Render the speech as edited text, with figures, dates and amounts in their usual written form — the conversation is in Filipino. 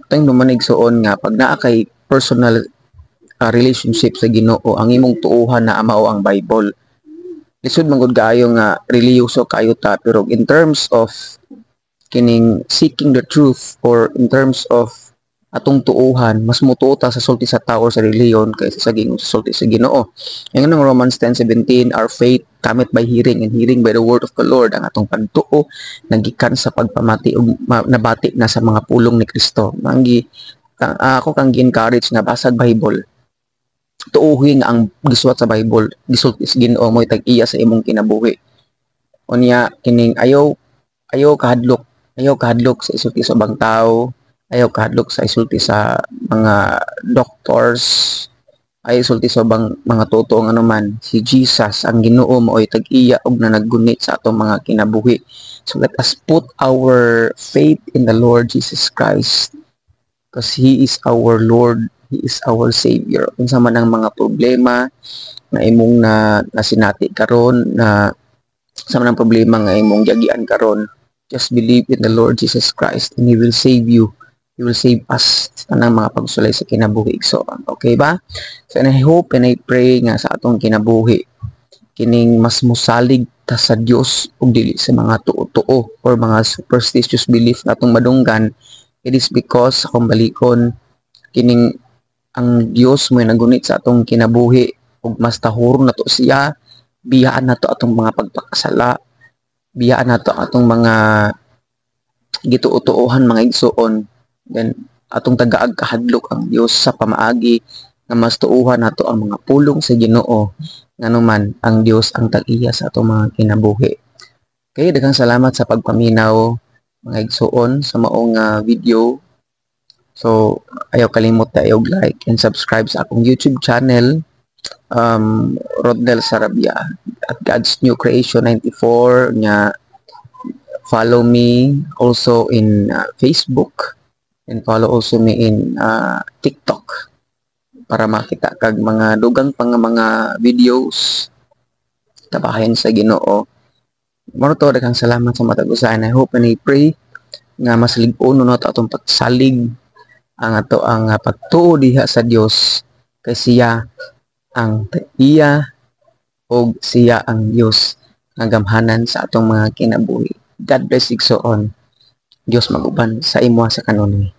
tayong lumanig soon nga pag naa kay personal relationship sa Ginoo, ang imong tuuhan na mao ang Bible. Lisod man gud kaayo nga reliyoso kayo ta, pero in terms of kining seeking the truth, or in terms of atong tuuhan, mas mutuo ta sa sulti sa tao sa reliyon kaysa sa sulti sa Ginoo. Ang Romans 10:17, our faith cometh by hearing, and hearing by the word of the Lord. Ang atong pagtuo nagikan sa pagpamati ug nabati na sa mga pulong ni Kristo. Ako kang gi-encourage nga basag Bible, tuuhin ang gisuwat sa Bible, gisulti sa Ginoo mo tag-iya sa imong kinabuhi. Unya kining ayaw kahadlok sa isulti sa ubang tao, ayaw kahadlok sa isulti sa mga doctors, ay isulti sa ubang mga totoo nga naman. Si Jesus ang Ginoo mo ay tag-iya og nanaggunit sa atong mga kinabuhi. So let us put our faith in the Lord Jesus Christ, because He is our Lord, He is our Savior. Unsa man ang mga problema na imong nasinati karon, na sa man ang problema nga imong giagian karon, just believe in the Lord Jesus Christ and He will save you. He will save us sa tanang mga pagsulay sa kinabuhi. So, okay ba? So, and I hope and I pray nga sa atong kinabuhi, kining mas musalig ta sa Dios ug dili sa mga tuo-tuo or mga superstitious belief na atong madunggan. It is because sa kumbalikon, kining ang Dios mo nagunit sa atong kinabuhi ug mas tahurong na to siya, biyaan na to atong mga pagpakasala, biyaan na to atong mga gituo-tuohan, mga igsuon. Then atong tagaag kahadlok ang Dios sa pamaagi nga mas tuuhan nato ang mga pulong sa Ginoo, nganuman ang Dios ang tag-iya sa atong mga kinabuhi. Kay daghang salamat sa pagpaminaw mga igsuon sa maong video. So ayaw kalimot na i-like and subscribe sa akong YouTube channel, Rodnel Sarabia at God's New Creation 94 nya. Follow me also in Facebook, and follow also me in TikTok para makita kag mga dugang pang mga videos tabahin sa Ginoo. Mao to, daghang salamat sa matag usahan. I hope and I pray nga masalig-uno nato atong pagsalig ang ato ang pagtuo diha sa Dios, kay siya ang iya o siya ang Dios nga gamhanan sa atong mga kinabuhi. God bless igsoon. Dios maguban sa imo sa kanunay.